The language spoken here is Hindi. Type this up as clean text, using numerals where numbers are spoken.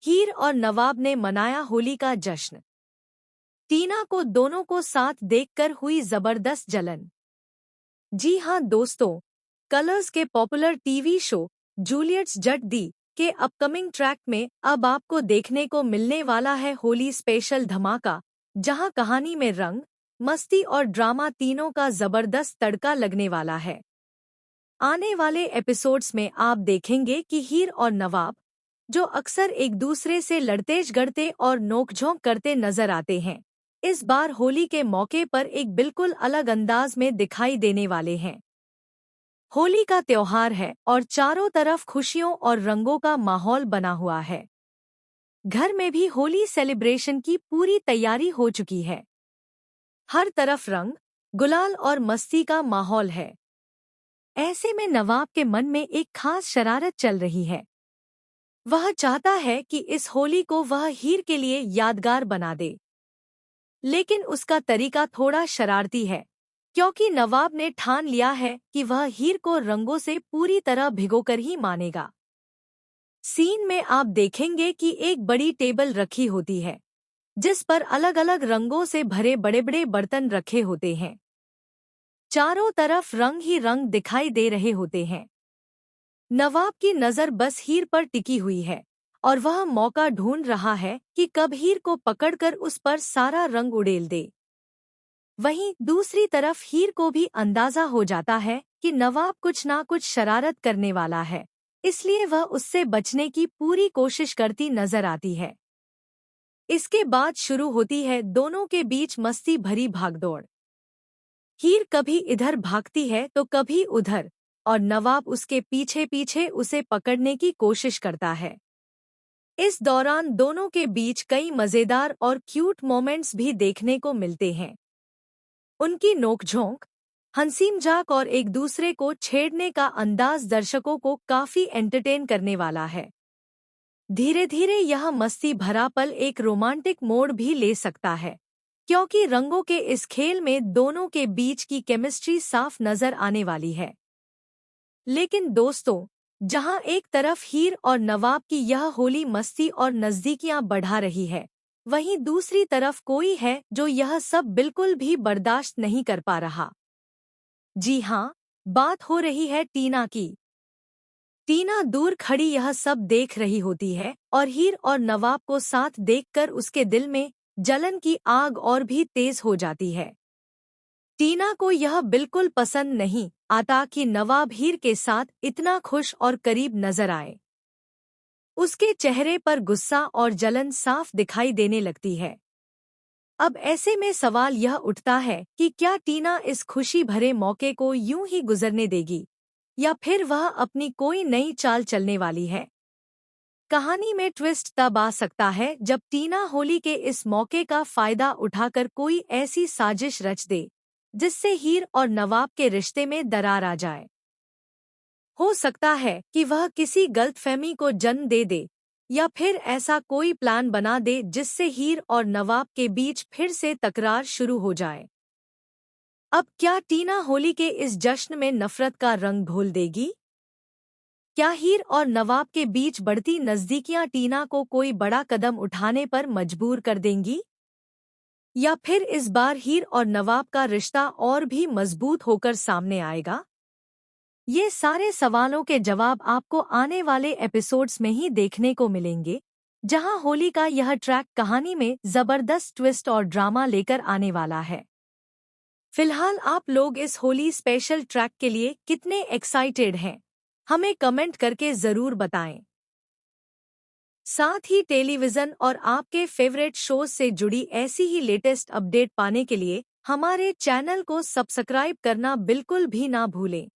हीर और नवाब ने मनाया होली का जश्न। टीना को दोनों को साथ देखकर हुई जबरदस्त जलन। जी हां दोस्तों, कलर्स के पॉपुलर टीवी शो जूलियट्स जट दी के अपकमिंग ट्रैक में अब आपको देखने को मिलने वाला है होली स्पेशल धमाका, जहां कहानी में रंग, मस्ती और ड्रामा तीनों का जबरदस्त तड़का लगने वाला है। आने वाले एपिसोड्स में आप देखेंगे कि हीर और नवाब, जो अक्सर एक दूसरे से लड़ते झगड़ते और नोकझोंक करते नजर आते हैं, इस बार होली के मौके पर एक बिल्कुल अलग अंदाज में दिखाई देने वाले हैं। होली का त्योहार है और चारों तरफ खुशियों और रंगों का माहौल बना हुआ है। घर में भी होली सेलिब्रेशन की पूरी तैयारी हो चुकी है। हर तरफ रंग, गुलाल और मस्ती का माहौल है। ऐसे में नवाब के मन में एक खास शरारत चल रही है। वह चाहता है कि इस होली को वह हीर के लिए यादगार बना दे, लेकिन उसका तरीका थोड़ा शरारती है, क्योंकि नवाब ने ठान लिया है कि वह हीर को रंगों से पूरी तरह भिगोकर ही मानेगा। सीन में आप देखेंगे कि एक बड़ी टेबल रखी होती है, जिस पर अलग अलग रंगों से भरे बड़े बड़े बर्तन रखे होते हैं। चारों तरफ रंग ही रंग दिखाई दे रहे होते हैं। नवाब की नजर बस हीर पर टिकी हुई है और वह मौका ढूंढ रहा है कि कब हीर को पकड़कर उस पर सारा रंग उड़ेल दे। वहीं दूसरी तरफ हीर को भी अंदाजा हो जाता है कि नवाब कुछ ना कुछ शरारत करने वाला है, इसलिए वह उससे बचने की पूरी कोशिश करती नजर आती है। इसके बाद शुरू होती है दोनों के बीच मस्ती भरी भागदौड़। हीर कभी इधर भागती है तो कभी उधर, और नवाब उसके पीछे पीछे उसे पकड़ने की कोशिश करता है। इस दौरान दोनों के बीच कई मजेदार और क्यूट मोमेंट्स भी देखने को मिलते हैं। उनकी नोकझोंक, हंसी मजाक और एक दूसरे को छेड़ने का अंदाज दर्शकों को काफी एंटरटेन करने वाला है। धीरे धीरे यह मस्ती भरा पल एक रोमांटिक मोड़ भी ले सकता है, क्योंकि रंगों के इस खेल में दोनों के बीच की केमिस्ट्री साफ नजर आने वाली है। लेकिन दोस्तों, जहां एक तरफ हीर और नवाब की यह होली मस्ती और नजदीकियां बढ़ा रही है, वहीं दूसरी तरफ कोई है जो यह सब बिल्कुल भी बर्दाश्त नहीं कर पा रहा। जी हां, बात हो रही है टीना की। टीना दूर खड़ी यह सब देख रही होती है और हीर और नवाब को साथ देखकर उसके दिल में जलन की आग और भी तेज हो जाती है। टीना को यह बिल्कुल पसंद नहीं आता कि नवाब हीर के साथ इतना खुश और करीब नजर आए। उसके चेहरे पर गुस्सा और जलन साफ दिखाई देने लगती है। अब ऐसे में सवाल यह उठता है कि क्या टीना इस खुशी भरे मौके को यूं ही गुजरने देगी, या फिर वह अपनी कोई नई चाल चलने वाली है। कहानी में ट्विस्ट तब आ सकता है जब टीना होली के इस मौके का फायदा उठाकर कोई ऐसी साजिश रच दे जिससे हीर और नवाब के रिश्ते में दरार आ जाए। हो सकता है कि वह किसी गलतफहमी को जन्म दे दे, या फिर ऐसा कोई प्लान बना दे जिससे हीर और नवाब के बीच फिर से तकरार शुरू हो जाए। अब क्या टीना होली के इस जश्न में नफरत का रंग घोल देगी? क्या हीर और नवाब के बीच बढ़ती नजदीकियां टीना को कोई बड़ा कदम उठाने पर मजबूर कर देंगी? या फिर इस बार हीर और नवाब का रिश्ता और भी मजबूत होकर सामने आएगा? ये सारे सवालों के जवाब आपको आने वाले एपिसोड्स में ही देखने को मिलेंगे, जहां होली का यह ट्रैक कहानी में जबरदस्त ट्विस्ट और ड्रामा लेकर आने वाला है। फिलहाल आप लोग इस होली स्पेशल ट्रैक के लिए कितने एक्साइटेड हैं, हमें कमेंट करके जरूर बताएं। साथ ही टेलीविजन और आपके फेवरेट शोज से जुड़ी ऐसी ही लेटेस्ट अपडेट पाने के लिए हमारे चैनल को सब्सक्राइब करना बिल्कुल भी ना भूलें।